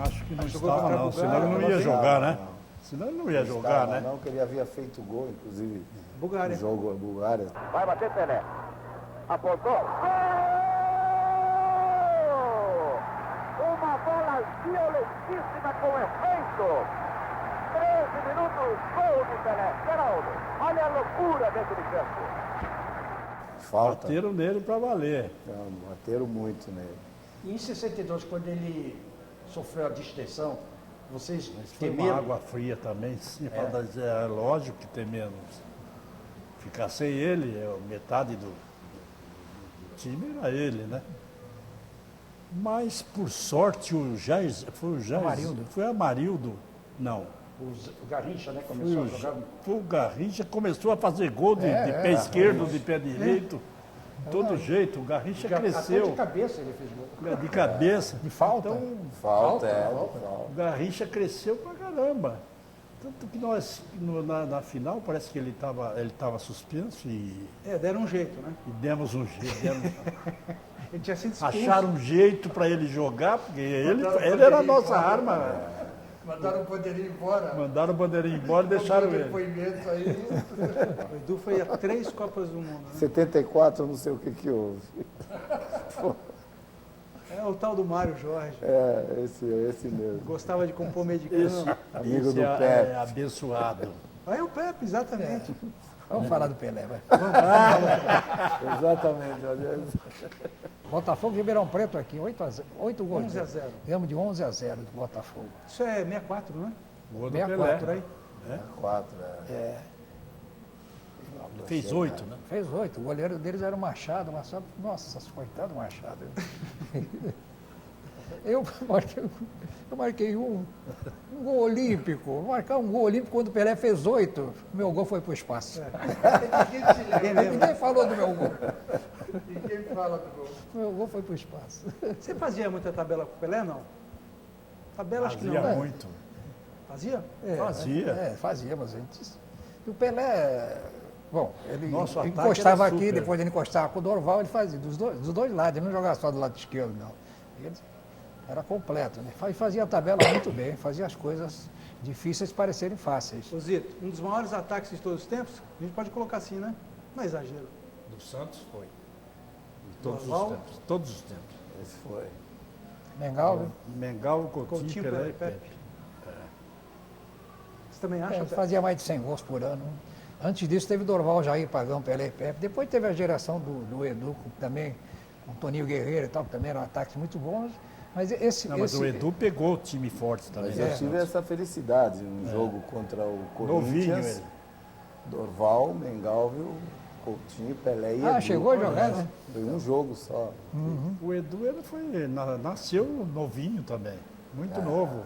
Acho que não estava não, senão ele não ia jogar, né? Senão ele não ia jogar, né? Não, que ele havia feito gol, inclusive, Bulgária. no jogo Bulgária. Vai bater Pelé. Apontou. Gol! Uma bola violentíssima com efeito. 13 minutos, gol de Pelé. Geraldo, olha a loucura dentro de campo. Falta. Bateram nele para valer. Não, bateram muito nele. E em 62, quando ele sofreu a distensão, vocês Foi uma temeram? água fria também, sim. É lógico que tememos. Ficar sem ele, metade do time era ele, né? Mas, por sorte, foi Amarildo, não. O Garrincha, né, começou a jogar. O Garrincha começou a fazer gol de pé esquerdo, de pé direito. todo jeito, o Garrincha cresceu. Até de cabeça ele fez gol. De cabeça. De falta. Então, Falta. o Garrincha cresceu pra caramba. Tanto que nós, na final, parece que ele estava suspenso e Deram um jeito, né? demos um jeito. Ele tinha sido expulso. Acharam um jeito para ele jogar, porque ele era a nossa arma. Mandaram o Bandeirinha embora. Mandaram o Bandeirinha embora e deixaram ele. Depoimento aí. O Edu foi a 3 Copas do Mundo, né? 74, eu não sei o que houve. É o tal do Mário Jorge. Esse mesmo. Gostava de compor meio de campo. Amigo Esse do é Pepe. abençoado. Aí o Pepe, exatamente. Vamos falar do Pelé, vai. Exatamente. Botafogo Ribeirão Preto aqui, 8 gols. 11-0. Ganhamos de 11-0 do Botafogo. Isso é 64, não é? Gol do 64 Pelé. aí. 4, Fez 8, né? Fez 8. O goleiro deles era o Machado. Nossa, coitado do Machado. Eu marquei um gol olímpico. Marcar um gol olímpico quando o Pelé fez 8. Meu gol foi para o espaço. Ninguém falou do meu gol. Ninguém fala do gol. Meu gol foi para o espaço. Você fazia muita tabela com o Pelé, não? Tabela acho que não. Fazia né? muito. Fazia? Fazia. Fazíamos antes. E o Pelé, bom, ele Nosso ataque encostava era aqui, super. depois ele encostava com o Dorval, ele fazia dos dois lados, ele não jogava só do lado esquerdo, não. Ele era completo, né? E fazia a tabela muito bem, fazia as coisas difíceis parecerem fáceis. Ô Zito, um dos maiores ataques de todos os tempos, a gente pode colocar assim, né? Não é exagero. Do Santos foi. De Dorval? todos os tempos. Esse foi. Mengal, Mengal, Coutinho, Coutinho, Pelé e Pepe. Pepe. Você também acha? fazia mais de 100 gols por ano. Antes disso teve Dorval, Jair, Pagão, Pelé e Pepe. Depois teve a geração do Edu, também, com Toninho Guerreiro e tal, que também eram ataques muito bons. Mas Mas o Edu pegou o time forte também. Mas né? eu tive essa felicidade, um jogo contra o Novinho Corinthians, ele. Dorval, Mengalvio, Coutinho, Pelé e Ah, Edu. chegou a jogar, né? Foi um jogo só. O Edu nasceu novinho também, muito novo.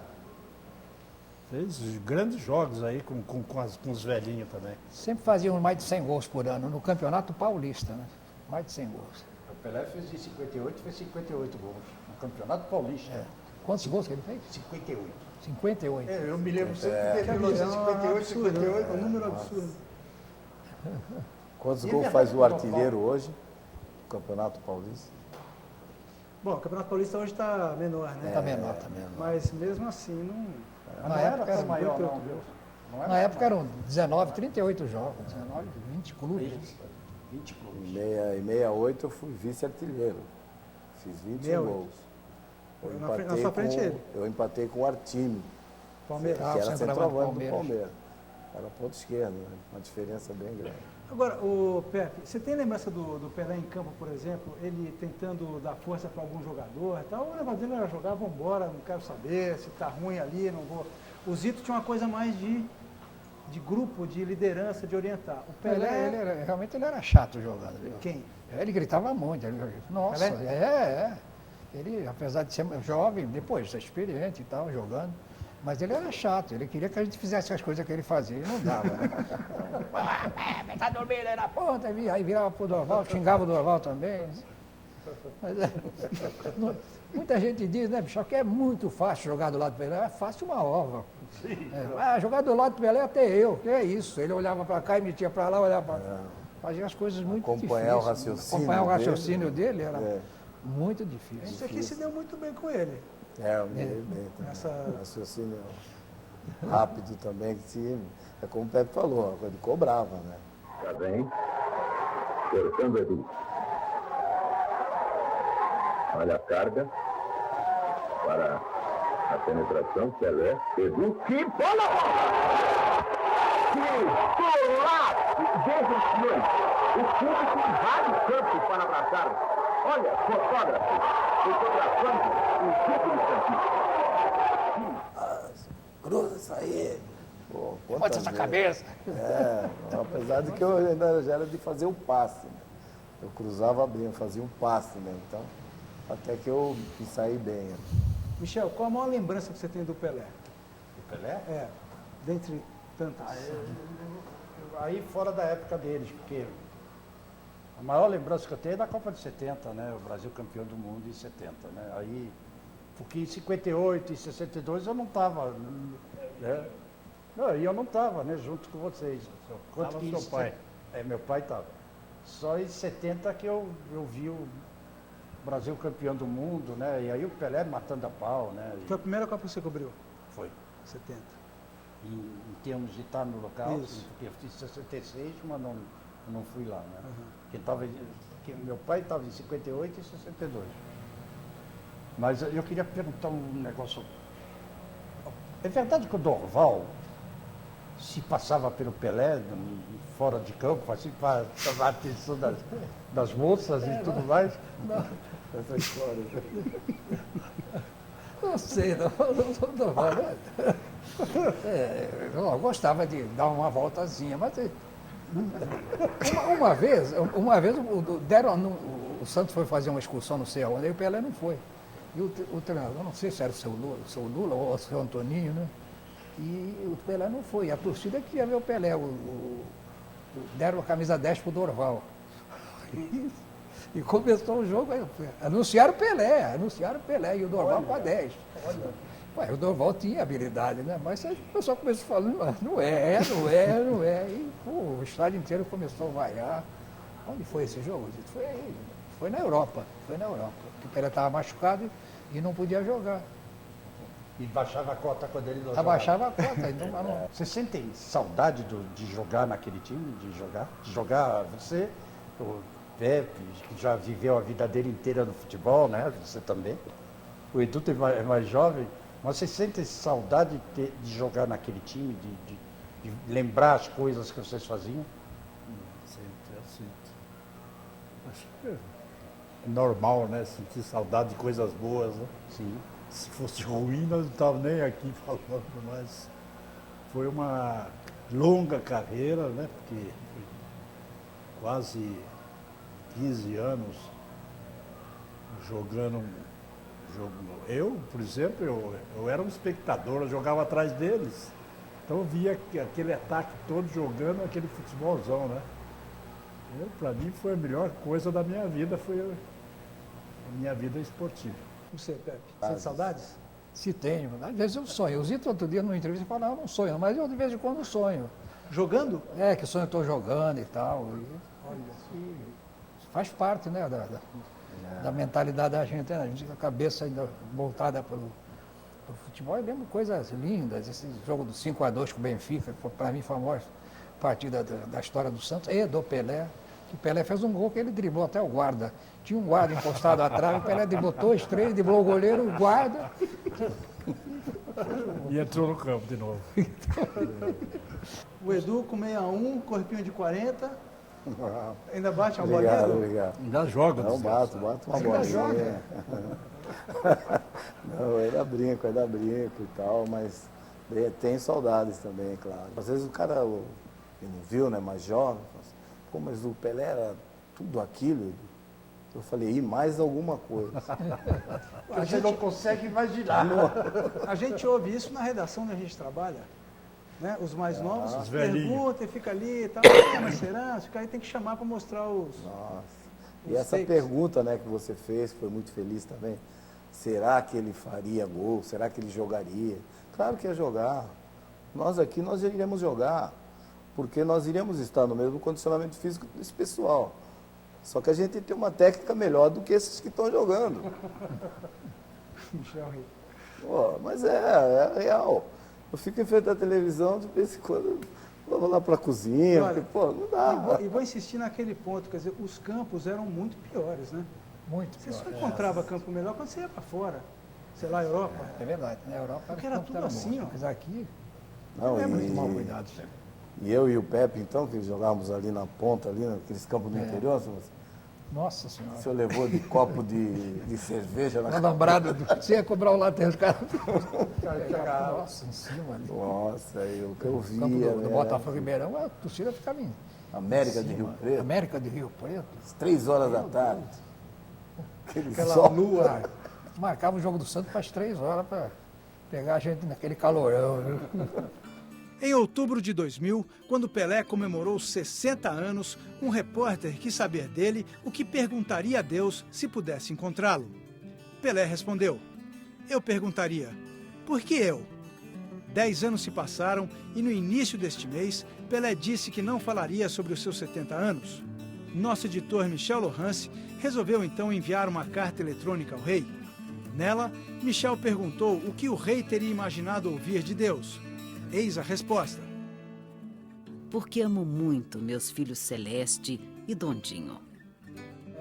Fez grandes jogos aí com os velhinhos também. Sempre faziam mais de 100 gols por ano, no Campeonato Paulista, né? Mais de 100 gols. O Pelé fez em 58, fez 58 gols. No Campeonato Paulista. Quantos gols que ele fez? 58. 58. Eu me lembro sempre dele, 58, 58. É um número absurdo. Quantos E gols ele faz é o artilheiro hoje? No Campeonato Paulista? Bom, o Campeonato Paulista hoje está menor, né? Está menor, tá menor. Mas mesmo assim, não... Na época era maior, 58 não, gols. Não Na época eram 19, 38 jogos, 19, 20 clubes. 20 clubes. Em 68 eu fui vice-artilheiro. Fiz 20 68. gols. Na sua frente ele. Eu empatei com o Artime, Palmeiras. que era centroavante do Palmeiras. Palmeiras. Era ponto esquerdo, né? Uma diferença bem grande. Agora, o Pepe, você tem lembrança do Pelé em campo, por exemplo, ele tentando dar força para algum jogador e tal? O negócio dele era jogar, vamos embora, não quero saber, se tá ruim ali, não vou... O Zito tinha uma coisa mais de grupo, de liderança, de orientar. O Pelé... Realmente ele era chato jogando. Viu? Quem? Ele gritava muito. Nossa, Ele, apesar de ser jovem, depois ser experiente e tal, jogando, mas ele era chato, ele queria que a gente fizesse as coisas que ele fazia, e não dava. Né? Tá dormindo aí na ponta, aí virava pro Dorval, xingava o Dorval também. Mas, muita gente diz, né, bicho, que é muito fácil jogar do lado do Pelé, é fácil uma ova. Jogar do lado do Pelé até eu, que é isso. Ele olhava para cá e metia para lá, olhava para cá. Fazia as coisas muito Acompanhar difíceis. o raciocínio Acompanhar o dele. raciocínio dele era muito difícil. Isso aqui se deu muito bem com ele. Eu me dei bem também. Raciocínio rápido também, que é como o Pepe falou, ele cobrava, né? Tá bem. Cortando Edu. Olha a carga. Para a penetração, Pelé. Edu, que bola! Que golaço! Vejam, senhores, o público invade o campo para abraçar. Olha, fotógrafo, fotografando o título Santista. Cruza isso aí. Pô, Bota essa cabeça. Apesar de que eu ainda já era de fazer o passe, né? Eu cruzava bem, eu fazia um passe, né? Então, até que eu me saí bem. Né? Michel, qual a maior lembrança que você tem do Pelé? O Pelé? É, dentre tantas. Aí fora da época deles, porque maior lembrança que eu tenho é da Copa de 70, né? O Brasil campeão do mundo em 70, né? Aí, porque em 58 e 62 eu não estava, né? Não, eu não estava, né? Junto com vocês. Quanto que seu pai? Meu pai estava. Só em 70 que eu vi o Brasil campeão do mundo, né? E aí o Pelé matando a pau, né? Foi a primeira Copa que você cobriu? Foi. 70. Em termos de estar no local, Isso. porque eu fiz 66, mas não fui lá, né? Uhum. Meu pai estava em 58 e 62. Mas eu queria perguntar um negócio. É verdade que o Dorval se passava pelo Pelé fora de campo, assim, para chamar a atenção das moças e tudo mais? Não. Essa história. Não sei, não. Eu gostava de dar uma voltazinha, mas uma vez o Santos foi fazer uma excursão no sei aonde, aí o Pelé não foi. E o treinador, não sei se era o seu Lula ou o seu Antoninho, né? E o Pelé não foi. A torcida queria ver o Pelé. Deram a camisa 10 pro Dorval. E começou o jogo, aí anunciaram o Pelé, e o Dorval com a 10. Ué, o Dorval tinha habilidade, né? Mas aí o pessoal começou falando, não é. E pô, o estádio inteiro começou a vaiar. Onde foi esse jogo? Foi na Europa. Porque o Pelé estava machucado e não podia jogar. E baixava a cota quando ele não jogava. Abaixava a cota. Então, não... Você sente saudade de jogar naquele time? De jogar você, o Pepe, que já viveu a vida dele inteira no futebol, né? Você também. O Edu é mais jovem. Mas você sente saudade de jogar naquele time, de lembrar as coisas que vocês faziam? Eu sinto. Acho que é normal, né? Sentir saudade de coisas boas, né? Sim. Se fosse ruim, nós não estávamos nem aqui falando, mas foi uma longa carreira, né? Porque foi quase 15 anos jogando jogo. Eu, por exemplo, eu era um espectador, eu jogava atrás deles. Então eu via aquele ataque todo jogando aquele futebolzão, né? Para mim foi a melhor coisa da minha vida, foi a minha vida esportiva. Você, Pepe, sente saudades? Se tenho. Às vezes eu sonho. O Zito outro dia numa entrevista falou, não sonho, mas eu de vez em quando sonho. Jogando? É, que sonho eu estou jogando e tal. E faz parte, né, da mentalidade da gente, né? A gente com a cabeça ainda voltada para o futebol. Eu lembro coisas lindas, esse jogo do 5-2 com o Benfica, que para mim foi a maior partida da história do Santos, e do Pelé. O Pelé fez um gol que ele driblou até o guarda. Tinha um guarda encostado atrás, o Pelé driblou 2, 3, driblou o goleiro, o guarda. E entrou no campo de novo. O Edu com 61, corpinho de 40. Ainda bate uma Obrigado, bolinha? obrigado. Ainda joga. Não, bato uma bolinha. Não, ainda brinco e tal, mas tem saudades também, claro. Às vezes o cara que não viu, né, mais jovem, fala assim, pô, mas o Pelé era tudo aquilo. Eu falei, e mais alguma coisa. A gente não consegue imaginar. A gente ouve isso na redação onde a gente trabalha. Né? Os mais novos perguntam e fica ali e tal, mas será? Fica aí, tem que chamar para mostrar os. Nossa. E essa pergunta, né, que você fez, foi muito feliz também. Será que ele faria gol? Será que ele jogaria? Claro que ia jogar. Nós aqui, nós iremos jogar. Porque nós iremos estar no mesmo condicionamento físico desse pessoal. Só que a gente tem uma técnica melhor do que esses que estão jogando. Pô, mas é real. Eu fico em frente à televisão, de vez em quando eu vou lá para a cozinha, olha, porque, pô, não dá. E vou insistir naquele ponto, quer dizer, os campos eram muito piores, né? Muito Você piores. só encontrava campo melhor quando você ia para fora. Sei lá, Europa. É verdade, na Europa porque era tudo assim, ó. Mas aqui Não, é muito mal cuidado. E eu e o Pepe, então, que jogávamos ali na ponta, ali naqueles campos do interior, Nossa Senhora. o senhor levou de copo de cerveja na Alambrado, você ia cobrar o lateral, os caras. Nossa, em cima ali. Nossa, o que eu via. Campo do né? Botafogo Ribeirão, a torcida ficava em América de Rio Preto. América de Rio Preto. Às 3 horas da tarde. Aquela sol. lua. Marcava o jogo do Santos para as 3 horas para pegar a gente naquele calorão. Viu? Em outubro de 2000, quando Pelé comemorou 60 anos, um repórter quis saber dele o que perguntaria a Deus se pudesse encontrá-lo. Pelé respondeu: eu perguntaria, por que eu? 10 anos se passaram e no início deste mês, Pelé disse que não falaria sobre os seus 70 anos. Nosso editor Michel Lohance resolveu então enviar uma carta eletrônica ao rei. Nela, Michel perguntou o que o rei teria imaginado ouvir de Deus. Eis a resposta. Porque amo muito meus filhos Celeste e Dondinho.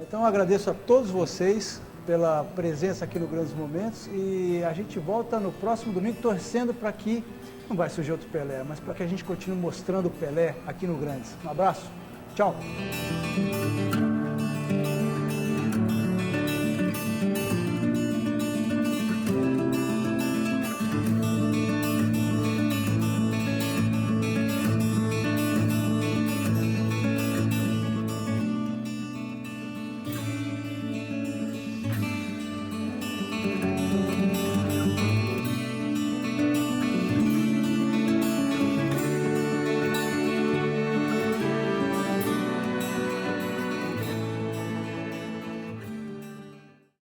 Então eu agradeço a todos vocês pela presença aqui no Grandes Momentos e a gente volta no próximo domingo torcendo para que não vai surgir outro Pelé, mas para que a gente continue mostrando o Pelé aqui no Grandes. Um abraço, tchau!